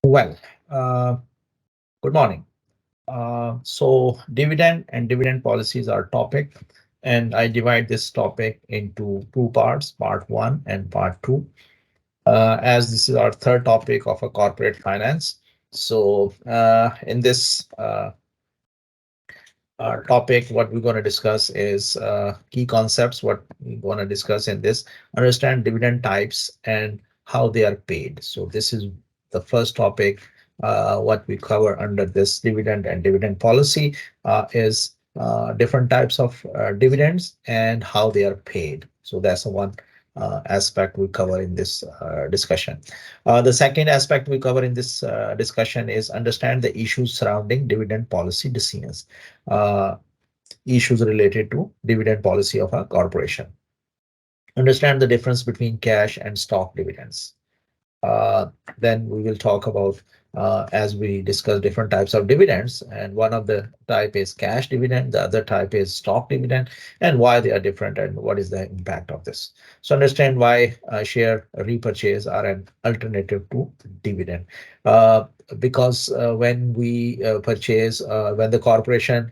Well, good morning. So dividend and dividend policies are topic, and I divide this topic into two parts, part one and part two, as this is our third topic of a corporate finance. So in this topic, what we're going to discuss is key concepts. What we're going to discuss in this, understand dividend types and how they are paid. So this is the first topic. What we cover under this dividend and dividend policy is different types of dividends and how they are paid. So that's the one aspect we cover in this discussion. The second aspect we cover in this discussion is understand the issues surrounding dividend policy decisions, uh, issues related to dividend policy of a corporation. Understand the difference between cash and stock dividends. Uh, then we will talk about as we discuss different types of dividends, and one of the type is cash dividend, the other type is stock dividend, and why they are different and what is the impact of this. So understand why share repurchase are an alternative to dividend. uh, because when we purchase when the corporation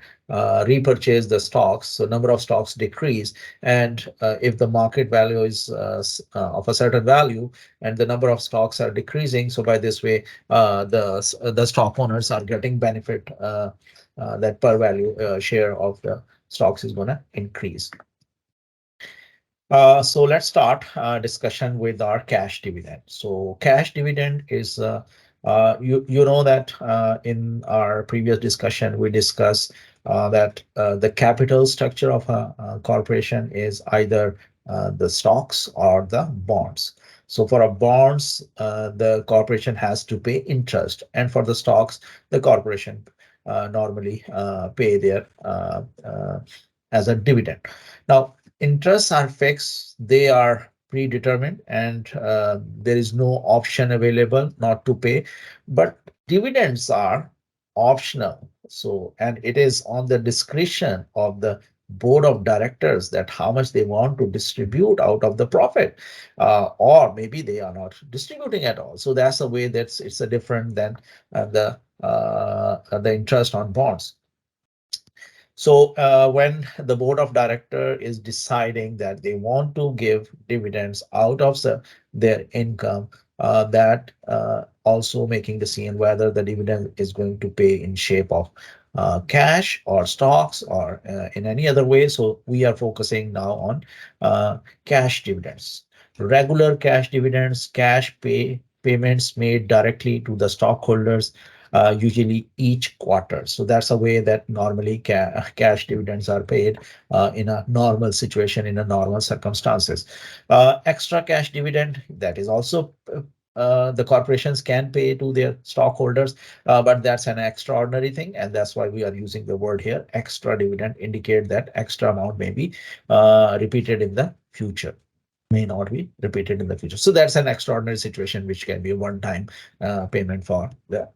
repurchase the stocks, so number of stocks decrease, and if the market value is of a certain value and the number of stocks are decreasing. So by this way, the stock owners are getting benefit, that per value share of the stocks is going to increase. So let's start discussion with our cash dividend. So cash dividend is you know that in our previous discussion we discussed that the capital structure of a corporation is either the stocks or the bonds. So for a bonds, the corporation has to pay interest, and for the stocks, the corporation normally pay their as a dividend. Now, interests are fixed, they are predetermined, and there is no option available not to pay. But dividends are optional. So, and it is on the discretion of the board of directors that how much they want to distribute out of the profit, or maybe they are not distributing at all. So that's a way that's it's a different than the interest on bonds. So when the board of director is deciding that they want to give dividends out of their income, that also making decision whether the dividend is going to pay in shape of cash or stocks or in any other way. So we are focusing now on cash dividends, regular cash dividends, cash payments made directly to the stockholders, usually each quarter. So that's a way that normally cash dividends are paid in a normal situation, in a normal circumstances. Extra cash dividend, that is also the corporations can pay to their stockholders, but that's an extraordinary thing, and that's why we are using the word here. Extra dividend indicate that extra amount may be repeated in the future, may not be repeated in the future. So that's an extraordinary situation which can be a one-time payment for the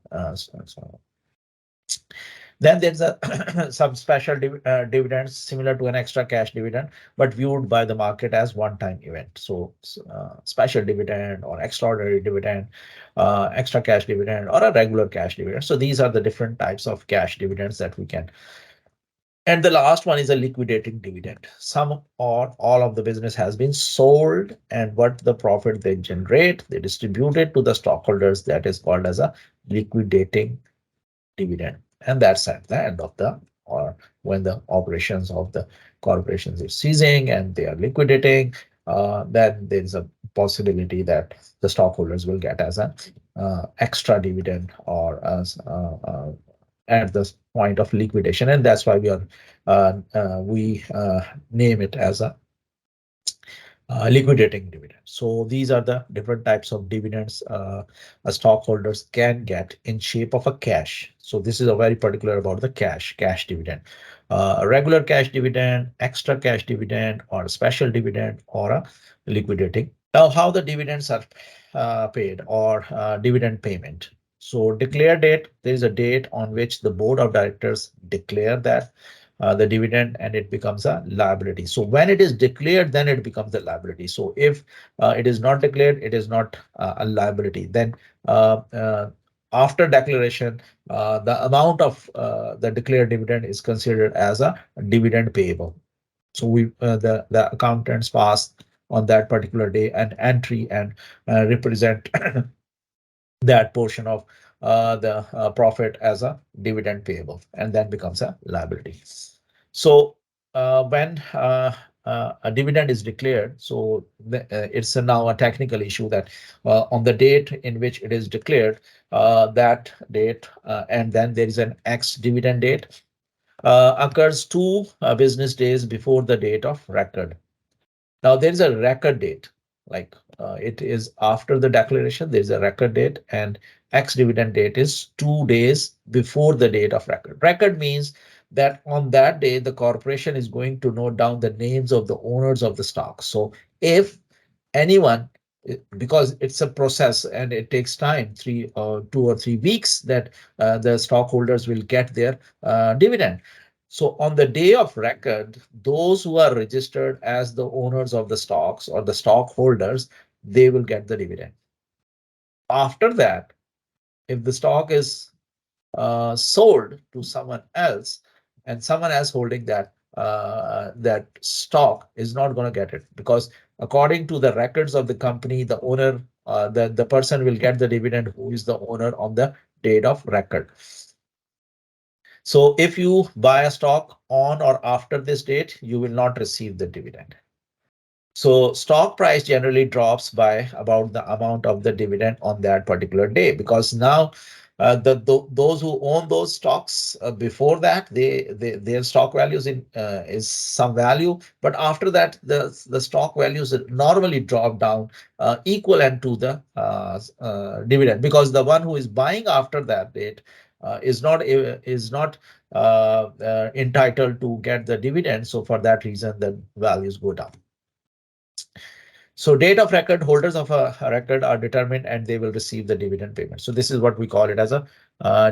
then there's a some special dividends similar to an extra cash dividend, but viewed by the market as one-time event. So special dividend or extraordinary dividend, extra cash dividend, or a regular cash dividend. So these are the different types of cash dividends that we can. And the last one is a liquidating dividend. Some or all of the business has been sold, and what the profit they generate, they distribute it to the stockholders. That is called as a liquidating dividend. And that's at the end of the, or when the operations of the corporations is ceasing and they are liquidating, then there's a possibility that the stockholders will get as an extra dividend or as at the point of liquidation, and that's why we name it as a liquidating dividend. So these are the different types of dividends stockholders can get in shape of a cash. So this is a very particular about the cash dividend, a regular cash dividend, extra cash dividend, or a special dividend, or a liquidating. Now, how the dividends are paid, or dividend payment. So declare date, there is a date on which the board of directors declare that the dividend, and it becomes a liability. So when it is declared, then it becomes a liability. So if it is not declared, it is not a liability. Then uh, uh, after declaration, the amount of the declared dividend is considered as a dividend payable. So the accountants pass on that particular day an entry and represent that portion of the profit as a dividend payable, and then becomes a liability. So when a dividend is declared, so it's now a technical issue that on the date in which it is declared, that date, and then there is an ex dividend date, occurs 2 business days before the date of record. Now there is a record date, like it is after the declaration, there is a record date, and ex-dividend date is 2 days before the date of record. Record means that on that day, the corporation is going to note down the names of the owners of the stock. So if anyone, because it's a process and it takes time, 2 or 3 weeks, that the stockholders will get their dividend. So on the day of record, those who are registered as the owners of the stocks or the stockholders, they will get the dividend. After that, if the stock is sold to someone else, and someone else holding that stock is not going to get it, because according to the records of the company, the owner, the person will get the dividend who is the owner on the date of record. So if you buy a stock on or after this date, you will not receive the dividend. So stock price generally drops by about the amount of the dividend on that particular day, because now those who own those stocks before that, their stock values is some value, but after that the stock values normally drop down equivalent to the dividend, because the one who is buying after that date is not entitled to get the dividend. So for that reason, the values go down. So date of record, holders of a record are determined and they will receive the dividend payment. So this is what we call it as a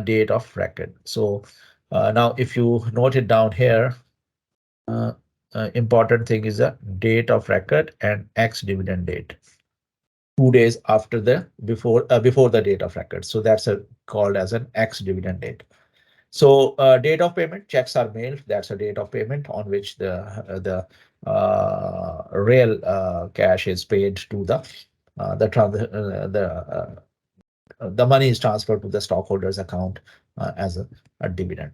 date of record. So now if you note it down here, important thing is the date of record and ex dividend date. 2 days after the before the date of record. So that's called as an ex dividend date. So date of payment, checks are mailed. That's a date of payment on which the real cash is paid to the money is transferred to the stockholders account as a dividend.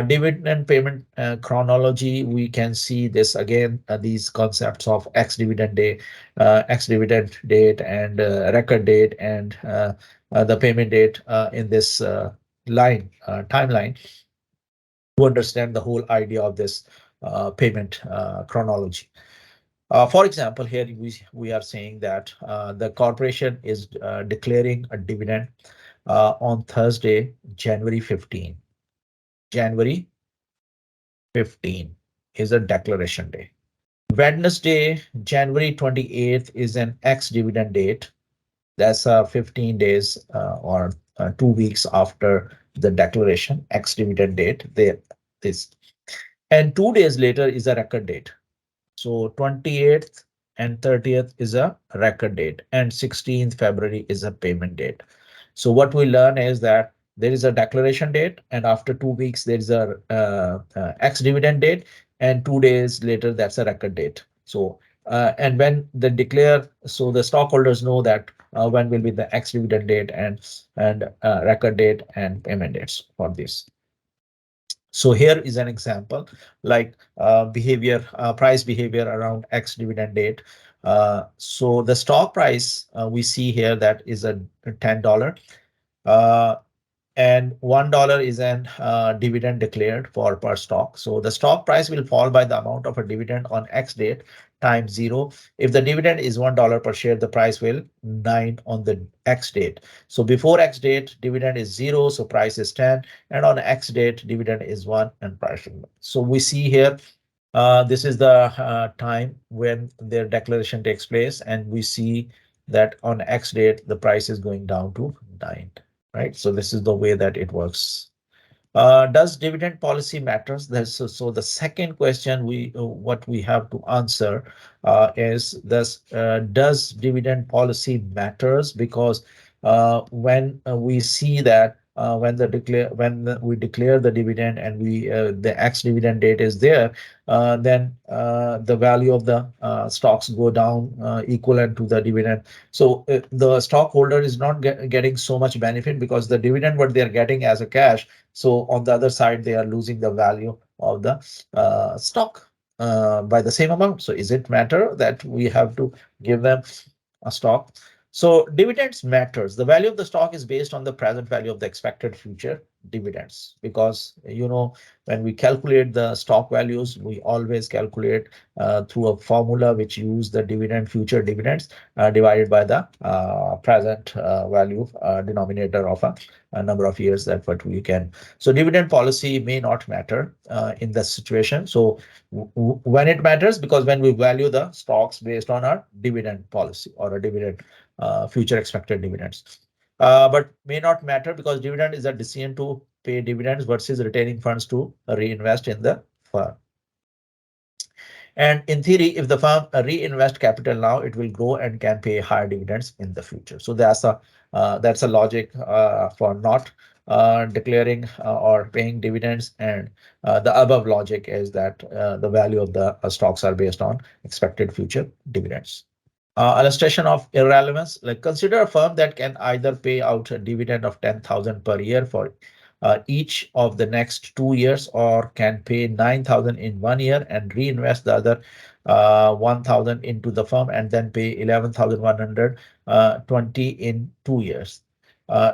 Dividend payment chronology, we can see this again, these concepts of ex-dividend day, ex-dividend date, and record date, and the payment date in this timeline, to understand the whole idea of this payment chronology. For example, here we are saying that the corporation is declaring a dividend on Thursday, January 15. January 15 is a declaration day. Wednesday, January 28th is an ex-dividend date. That's 15 days or 2 weeks after the declaration, ex-dividend date. And 2 days later is a record date. So 28th and 30th is a record date, and 16th February is a payment date. So what we learn is that there is a declaration date, and after 2 weeks there is a ex-dividend date, and 2 days later that's a record date. So and when they declare, so the stockholders know that when will be the ex-dividend date and record date and payment dates for this. So here is an example, like price behavior around ex dividend date. So the stock price we see here, that is a $10. And $1 is an dividend declared for per stock. So the stock price will fall by the amount of a dividend on X date times 0. If the dividend is $1 per share, the price will 9 on the X date. So before X date, dividend is 0, so price is 10, and on X date, dividend is 1 and price is 1. So we see here, this is the time when their declaration takes place, and we see that on X date, the price is going down to 9. Right, so this is the way that it works. Does dividend policy matters? So the second question what we have to answer is does dividend policy matters? Because when we see that we declare the dividend and the ex dividend date is there, then the value of the stocks go down equivalent to the dividend. So the stockholder is not getting so much benefit because the dividend what they are getting as a cash. So on the other side, they are losing the value of the stock by the same amount. So is it matter that we have to give them a stock? So dividends matters. The value of the stock is based on the present value of the expected future dividends, because when we calculate the stock values, we always calculate through a formula which use the dividend future dividends divided by the present value denominator of a number of years that what we can. So dividend policy may not matter in this situation. So when it matters, because when we value the stocks based on our dividend policy or a dividend future expected dividends, but may not matter because dividend is a decision to pay dividends versus retaining funds to reinvest in the firm. And in theory, if the firm reinvest capital now, it will grow and can pay higher dividends in the future. So that's a logic for not declaring or paying dividends. And the above logic is that the value of the stocks are based on expected future dividends. Illustration of irrelevance, like consider a firm that can either pay out a dividend of 10,000 per year for each of the next 2 years, or can pay 9,000 in 1 year and reinvest the other 1,000 into the firm and then pay 11,120 in 2 years.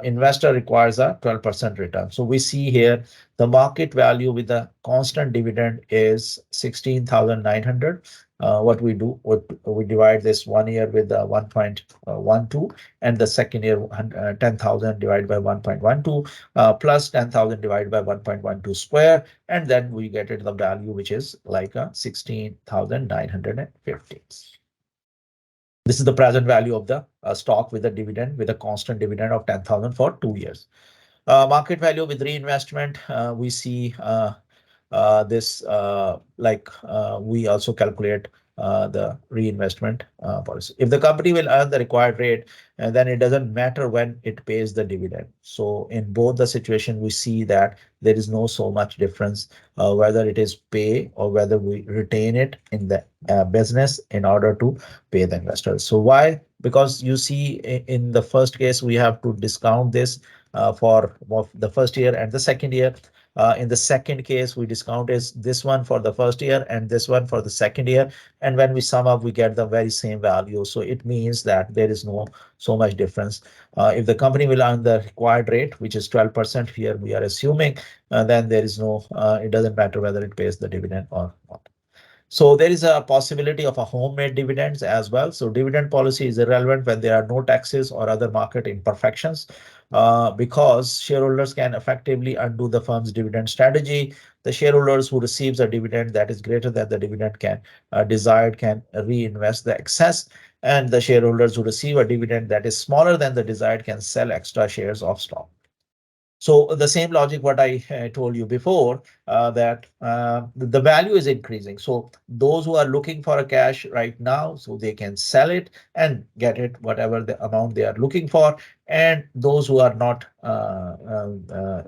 Investor requires a 12% return. So we see here the market value with the constant dividend is 16,900. What we do, we divide this 1 year with 1.12, and the second year 10,000 divided by 1.12 plus 10,000 divided by 1.12 square, and then we get it the value which is like 16,950. This is the present value of the stock with a dividend, with a constant dividend of 10,000 for 2 years. Market value with reinvestment, we see this we also calculate the reinvestment policy. If the company will earn the required rate, then it doesn't matter when it pays the dividend. So in both the situation, we see that there is no so much difference whether it is pay or whether we retain it in the business in order to pay the investors. So why? Because you see in the first case, we have to discount this for the first year and the second year. In the second case, we discount is this one for the first year and this one for the second year. And when we sum up, we get the very same value. So it means that there is no so much difference. If the company will earn the required rate, which is 12% here, we are assuming, then there is no, it doesn't matter whether it pays the dividend or not. So there is a possibility of a homemade dividends as well. So dividend policy is irrelevant when there are no taxes or other market imperfections, because shareholders can effectively undo the firm's dividend strategy. The shareholders who receives a dividend that is greater than the dividend can desired can reinvest the excess, and the shareholders who receive a dividend that is smaller than the desired can sell extra shares of stock. So the same logic what I told you before, that the value is increasing. So those who are looking for a cash right now, so they can sell it and get it whatever the amount they are looking for. And those who are not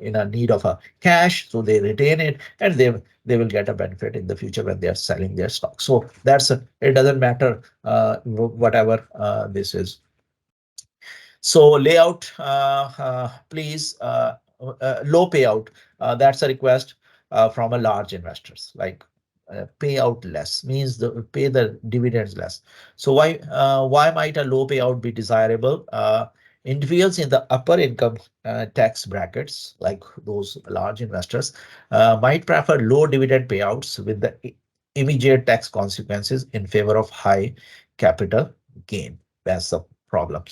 in a need of a cash, so they retain it and they will get a benefit in the future when they are selling their stock. So it doesn't matter whatever this is. So layout, please, low payout. That's a request from a large investors, like payout less means pay the dividends less. So why might a low payout be desirable? Individuals in the upper income tax brackets, like those large investors, might prefer low dividend payouts with the immediate tax consequences in favor of high capital gain. That's the problem.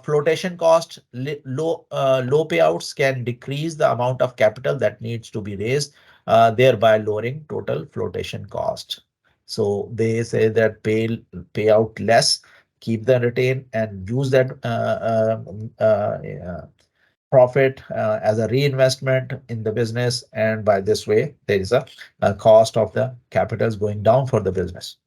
Flotation cost, low payouts can decrease the amount of capital that needs to be raised, thereby lowering total flotation cost. So they say that pay out less, keep the retain, and use that profit as a reinvestment in the business. And by this way, there is a cost of the capital is going down for the business.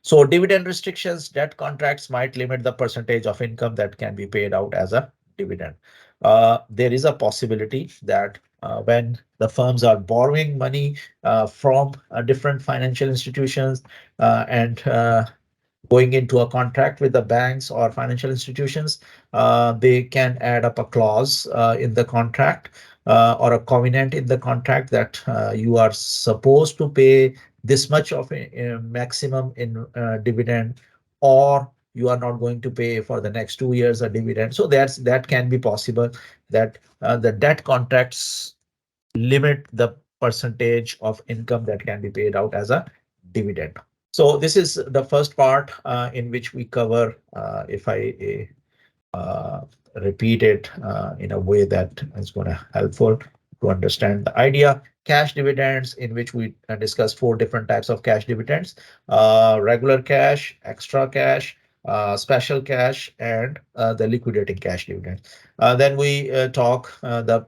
So dividend restrictions, debt contracts might limit the percentage of income that can be paid out as a dividend. There is a possibility that when the firms are borrowing money from different financial institutions and going into a contract with the banks or financial institutions, they can add up a clause in the contract or a covenant in the contract that you are supposed to pay this much of a maximum in dividend, or you are not going to pay for the next 2 years a dividend. So that can be possible, that the debt contracts limit the percentage of income that can be paid out as a dividend. So this is the first part in which we cover, if I uh, repeat it in a way that is going to helpful to understand the idea. Cash dividends, in which we discuss four different types of cash dividends: regular cash, extra cash, special cash, and the liquidating cash dividend. Then we talk the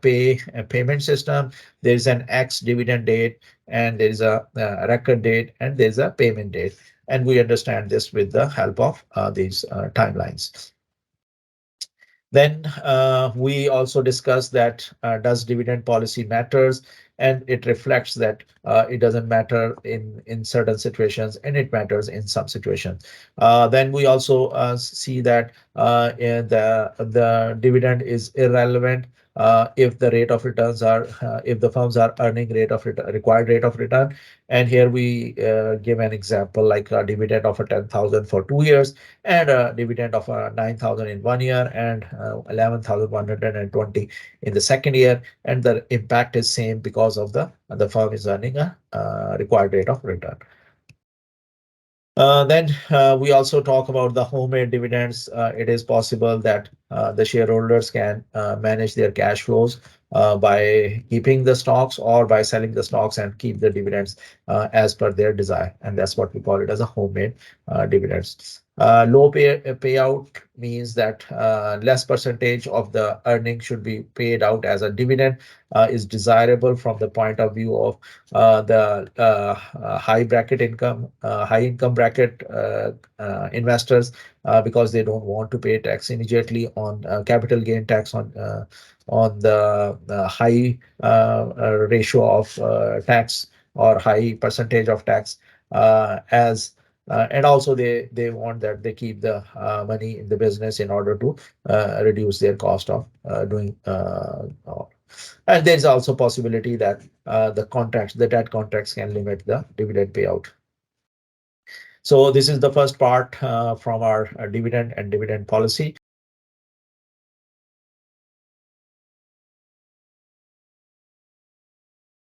payment system. There is an X dividend date, and there is a record date, and there is a payment date. And we understand this with the help of these timelines. Then we also discuss that does dividend policy matters, and it reflects that it doesn't matter in certain situations and it matters in some situations. Then we also see that the dividend is irrelevant if the rate of returns are if the firms are earning required rate of return. And here we give an example like a dividend of a 10,000 for 2 years, and a dividend of 9,000 in 1 year, and 11,120 in the second year, and the impact is same because of the firm is earning a required rate of return. Then we also talk about the homemade dividends. It is possible that the shareholders can manage their cash flows by keeping the stocks or by selling the stocks and keep the dividends as per their desire. And that's what we call it as a homemade dividends. Low payout means that less percentage of the earnings should be paid out as a dividend is desirable from the point of view of the high income bracket investors, because they don't want to pay tax immediately on capital gain tax on the high ratio of tax or high percentage of tax, as and also they want that they keep the money in the business in order to reduce their cost of doing and there's also possibility that the debt contracts can limit the dividend payout. So this is the first part from our dividend and dividend policy.